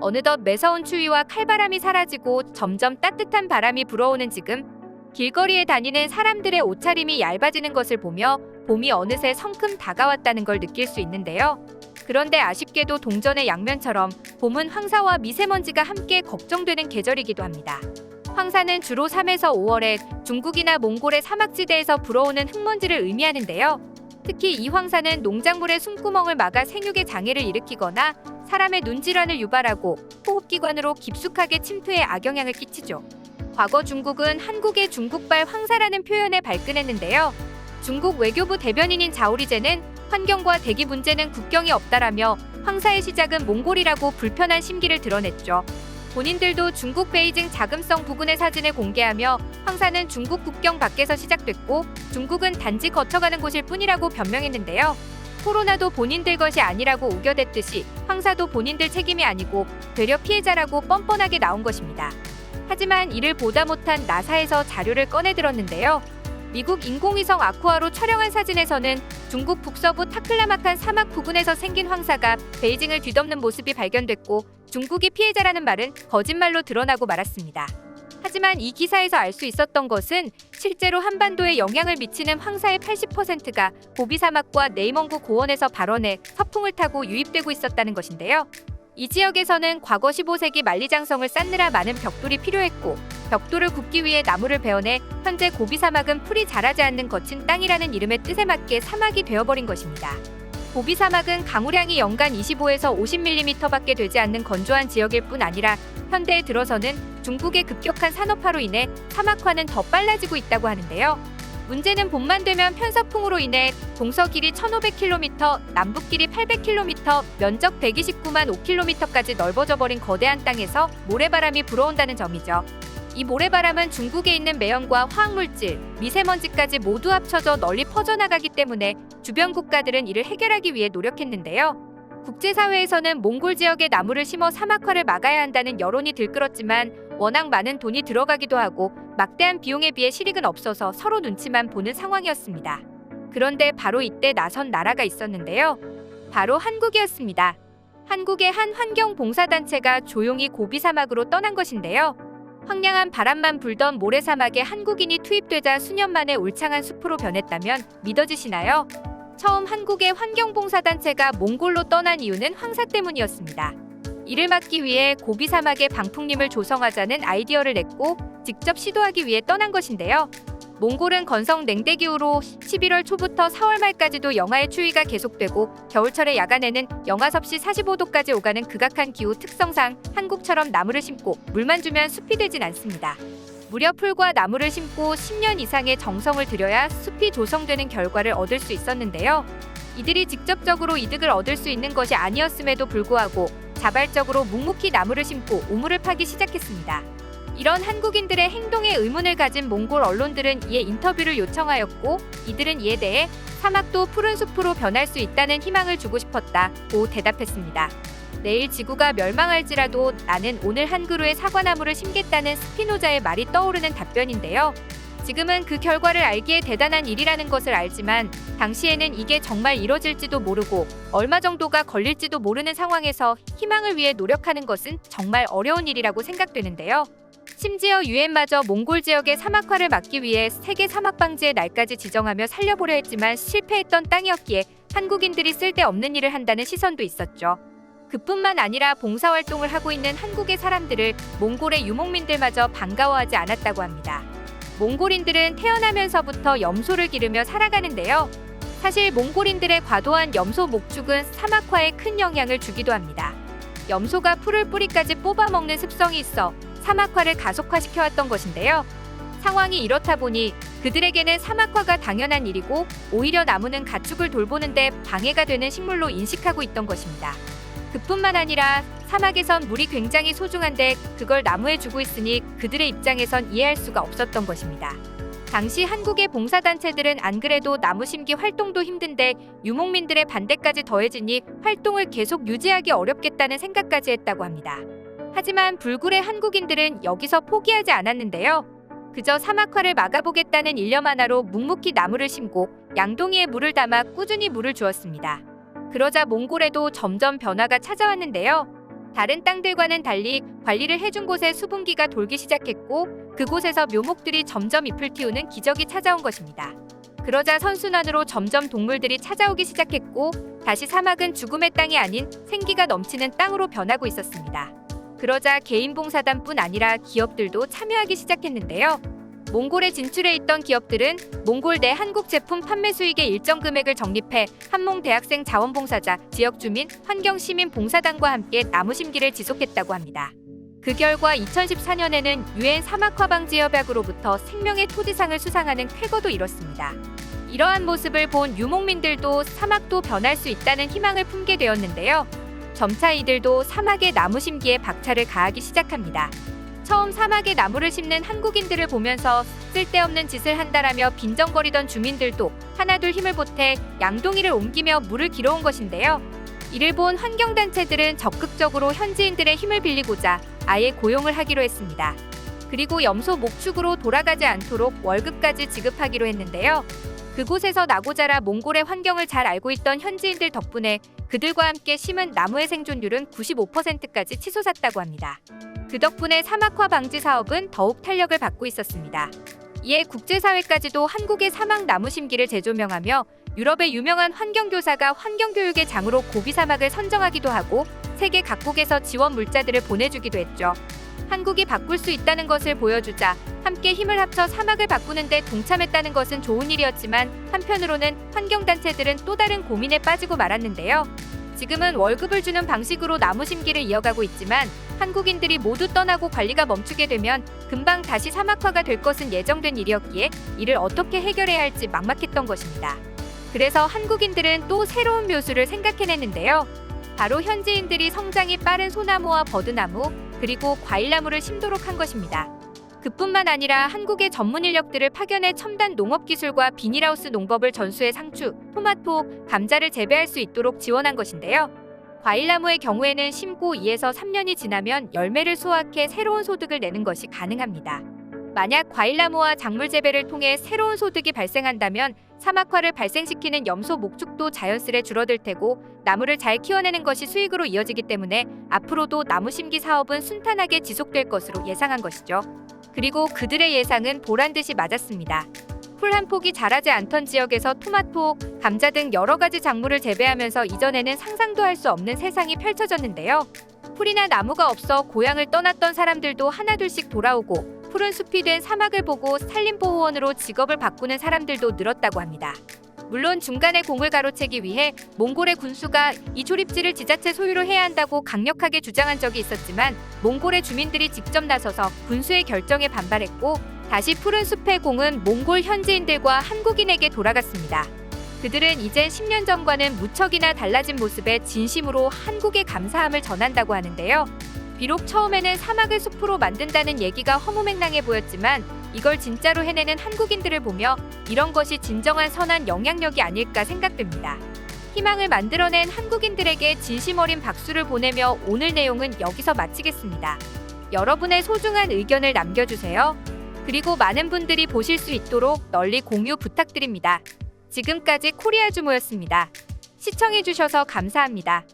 어느덧 매서운 추위와 칼바람이 사라지고 점점 따뜻한 바람이 불어오는 지금, 길거리에 다니는 사람들의 옷차림이 얇아지는 것을 보며 봄이 어느새 성큼 다가왔다는 걸 느낄 수 있는데요. 그런데 아쉽게도 동전의 양면처럼 봄은 황사와 미세먼지가 함께 걱정되는 계절이기도 합니다. 황사는 주로 3에서 5월에 중국이나 몽골의 사막지대에서 불어오는 흙먼지를 의미하는데요. 특히 이 황사는 농작물의 숨구멍을 막아 생육에 장애를 일으키거나 사람의 눈질환을 유발하고 호흡기관으로 깊숙하게 침투해 악영향을 끼치죠. 과거 중국은 한국의 중국발 황사라는 표현에 발끈했는데요. 중국 외교부 대변인인 자오리제는 환경과 대기 문제는 국경이 없다라며 황사의 시작은 몽골이라고 불편한 심기를 드러냈죠. 본인들도 중국 베이징 자금성 부근의 사진을 공개하며 황사는 중국 국경 밖에서 시작됐고 중국은 단지 거쳐가는 곳일 뿐이라고 변명했는데요. 코로나도 본인들 것이 아니라고 우겨댔듯이 황사도 본인들 책임이 아니고 되려 피해자라고 뻔뻔하게 나온 것입니다. 하지만 이를 보다 못한 나사에서 자료를 꺼내들었는데요. 미국 인공위성 아쿠아로 촬영한 사진에서는 중국 북서부 타클라마칸 사막 부근에서 생긴 황사가 베이징을 뒤덮는 모습이 발견됐고 중국이 피해자라는 말은 거짓말로 드러나고 말았습니다. 하지만 이 기사에서 알 수 있었던 것은 실제로 한반도에 영향을 미치는 황사의 80%가 고비 사막과 네이멍구 고원에서 발원해 서풍을 타고 유입되고 있었다는 것인데요. 이 지역에서는 과거 15세기 만리장성을 쌓느라 많은 벽돌이 필요했고 벽돌을 굽기 위해 나무를 베어내 현재 고비 사막은 풀이 자라지 않는 거친 땅이라는 이름의 뜻에 맞게 사막이 되어버린 것입니다. 고비 사막은 강우량이 연간 25에서 50mm밖에 되지 않는 건조한 지역일 뿐 아니라 현대에 들어서는 중국의 급격한 산업화로 인해 사막화는 더 빨라지고 있다고 하는데요. 문제는 봄만 되면 편서풍으로 인해 동서 길이 1500km, 남북 길이 800km, 면적 129만 5km까지 넓어져 버린 거대한 땅에서 모래바람이 불어온다는 점이죠. 이 모래바람은 중국에 있는 매연과 화학물질, 미세먼지까지 모두 합쳐져 널리 퍼져나가기 때문에 주변 국가들은 이를 해결하기 위해 노력했는데요. 국제사회에서는 몽골 지역에 나무를 심어 사막화를 막아야 한다는 여론이 들끓었지만 워낙 많은 돈이 들어가기도 하고 막대한 비용에 비해 실익은 없어서 서로 눈치만 보는 상황이었습니다. 그런데 바로 이때 나선 나라가 있었는데요. 바로 한국이었습니다. 한국의 한 환경봉사단체가 조용히 고비 사막으로 떠난 것인데요. 황량한 바람만 불던 모래사막에 한국인이 투입되자 수년 만에 울창한 숲으로 변했다면 믿어지시나요? 처음 한국의 환경봉사단체가 몽골로 떠난 이유는 황사 때문이었습니다. 이를 막기 위해 고비 사막에 방풍림을 조성하자는 아이디어를 냈고 직접 시도하기 위해 떠난 것인데요. 몽골은 건성 냉대기후로 11월 초부터 4월 말까지도 영하의 추위가 계속되고 겨울철의 야간에는 영하 섭씨 45도까지 오가는 극악한 기후 특성상 한국처럼 나무를 심고 물만 주면 숲이 되진 않습니다. 무려 풀과 나무를 심고 10년 이상의 정성을 들여야 숲이 조성되는 결과를 얻을 수 있었는데요. 이들이 직접적으로 이득을 얻을 수 있는 것이 아니었음에도 불구하고 자발적으로 묵묵히 나무를 심고 우물을 파기 시작했습니다. 이런 한국인들의 행동에 의문을 가진 몽골 언론들은 이에 인터뷰를 요청하였고 이들은 이에 대해 사막도 푸른 숲으로 변할 수 있다는 희망을 주고 싶었다고 대답했습니다. 내일 지구가 멸망할지라도 나는 오늘 한 그루의 사과나무를 심겠다는 스피노자의 말이 떠오르는 답변인데요. 지금은 그 결과를 알기에 대단한 일이라는 것을 알지만 당시에는 이게 정말 이뤄질지도 모르고 얼마 정도가 걸릴지도 모르는 상황에서 희망을 위해 노력하는 것은 정말 어려운 일이라고 생각되는데요. 심지어 유엔마저 몽골 지역의 사막화를 막기 위해 세계 사막방지의 날까지 지정하며 살려보려 했지만 실패했던 땅이었기에 한국인들이 쓸데없는 일을 한다는 시선도 있었죠. 그뿐만 아니라 봉사활동을 하고 있는 한국의 사람들을 몽골의 유목민들마저 반가워하지 않았다고 합니다. 몽골인들은 태어나면서부터 염소를 기르며 살아가는데요. 사실 몽골인들의 과도한 염소 목축은 사막화에 큰 영향을 주기도 합니다. 염소가 풀을 뿌리까지 뽑아먹는 습성이 있어 사막화를 가속화시켜왔던 것인데요. 상황이 이렇다 보니 그들에게는 사막화가 당연한 일이고 오히려 나무는 가축을 돌보는데 방해가 되는 식물로 인식하고 있던 것입니다. 그뿐만 아니라 사막에선 물이 굉장히 소중한데 그걸 나무에 주고 있으니 그들의 입장에선 이해할 수가 없었던 것입니다. 당시 한국의 봉사단체들은 안 그래도 나무 심기 활동도 힘든데 유목민들의 반대까지 더해지니 활동을 계속 유지하기 어렵겠다는 생각까지 했다고 합니다. 하지만 불굴의 한국인들은 여기서 포기하지 않았는데요. 그저 사막화를 막아보겠다는 일념 하나로 묵묵히 나무를 심고 양동이에 물을 담아 꾸준히 물을 주었습니다. 그러자 몽골에도 점점 변화가 찾아왔는데요. 다른 땅들과는 달리 관리를 해준 곳에 수분기가 돌기 시작했고 그곳에서 묘목들이 점점 잎을 틔우는 기적이 찾아온 것입니다. 그러자 선순환으로 점점 동물들이 찾아오기 시작했고 다시 사막은 죽음의 땅이 아닌 생기가 넘치는 땅으로 변하고 있었습니다. 그러자 개인 봉사단뿐 아니라 기업들도 참여하기 시작했는데요. 몽골에 진출해 있던 기업들은 몽골 내 한국 제품 판매 수익의 일정 금액을 적립해 한몽 대학생 자원봉사자, 지역 주민, 환경시민 봉사단과 함께 나무 심기를 지속했다고 합니다. 그 결과 2014년에는 유엔 사막화 방지 협약으로부터 생명의 토지상을 수상하는 쾌거도 이뤘습니다. 이러한 모습을 본 유목민들도 사막도 변할 수 있다는 희망을 품게 되었는데요. 점차 이들도 사막의 나무 심기에 박차를 가하기 시작합니다. 처음 사막에 나무를 심는 한국인들을 보면서 쓸데없는 짓을 한다라며 빈정거리던 주민들도 하나둘 힘을 보태 양동이를 옮기며 물을 길어온 것인데요. 이를 본 환경단체들은 적극적으로 현지인들의 힘을 빌리고자 아예 고용을 하기로 했습니다. 그리고 염소 목축으로 돌아가지 않도록 월급까지 지급하기로 했는데요. 그곳에서 나고 자라 몽골의 환경을 잘 알고 있던 현지인들 덕분에 그들과 함께 심은 나무의 생존율은 95%까지 치솟았다고 합니다. 그 덕분에 사막화 방지 사업은 더욱 탄력을 받고 있었습니다. 이에 국제사회까지도 한국의 사막 나무 심기를 재조명하며 유럽의 유명한 환경교사가 환경교육의 장으로 고비 사막을 선정하기도 하고 세계 각국에서 지원 물자들을 보내주기도 했죠. 한국이 바꿀 수 있다는 것을 보여주자 함께 힘을 합쳐 사막을 바꾸는 데 동참했다는 것은 좋은 일이었지만 한편으로는 환경단체들은 또 다른 고민에 빠지고 말았는데요. 지금은 월급을 주는 방식으로 나무 심기를 이어가고 있지만 한국인들이 모두 떠나고 관리가 멈추게 되면 금방 다시 사막화가 될 것은 예정된 일이었기에 이를 어떻게 해결해야 할지 막막했던 것입니다. 그래서 한국인들은 또 새로운 묘수를 생각해냈는데요. 바로 현지인들이 성장이 빠른 소나무와 버드나무 그리고 과일나무를 심도록 한 것입니다. 그뿐만 아니라 한국의 전문 인력들을 파견해 첨단 농업기술과 비닐하우스 농법을 전수해 상추, 토마토, 감자를 재배할 수 있도록 지원한 것인데요. 과일나무의 경우에는 심고 2에서 3년이 지나면 열매를 수확해 새로운 소득을 내는 것이 가능합니다. 만약 과일나무와 작물 재배를 통해 새로운 소득이 발생한다면 사막화를 발생시키는 염소 목축도 자연스레 줄어들 테고 나무를 잘 키워내는 것이 수익으로 이어지기 때문에 앞으로도 나무 심기 사업은 순탄하게 지속될 것으로 예상한 것이죠. 그리고 그들의 예상은 보란듯이 맞았습니다. 풀 한 폭이 자라지 않던 지역에서 토마토, 감자 등 여러 가지 작물을 재배하면서 이전에는 상상도 할 수 없는 세상이 펼쳐졌는데요. 풀이나 나무가 없어 고향을 떠났던 사람들도 하나둘씩 돌아오고 푸른 숲이 된 사막을 보고 산림보호원으로 직업을 바꾸는 사람들도 늘었다고 합니다. 물론 중간에 공을 가로채기 위해 몽골의 군수가 이 초립지를 지자체 소유로 해야 한다고 강력하게 주장한 적이 있었지만 몽골의 주민들이 직접 나서서 군수의 결정에 반발했고 다시 푸른 숲의 공은 몽골 현지인들과 한국인에게 돌아갔습니다. 그들은 이젠 10년 전과는 무척이나 달라진 모습에 진심으로 한국에 감사함을 전한다고 하는데요. 비록 처음에는 사막을 숲으로 만든다는 얘기가 허무맹랑해 보였지만 이걸 진짜로 해내는 한국인들을 보며 이런 것이 진정한 선한 영향력이 아닐까 생각됩니다. 희망을 만들어낸 한국인들에게 진심 어린 박수를 보내며 오늘 내용은 여기서 마치겠습니다. 여러분의 소중한 의견을 남겨주세요. 그리고 많은 분들이 보실 수 있도록 널리 공유 부탁드립니다. 지금까지 코리아주모였습니다. 시청해주셔서 감사합니다.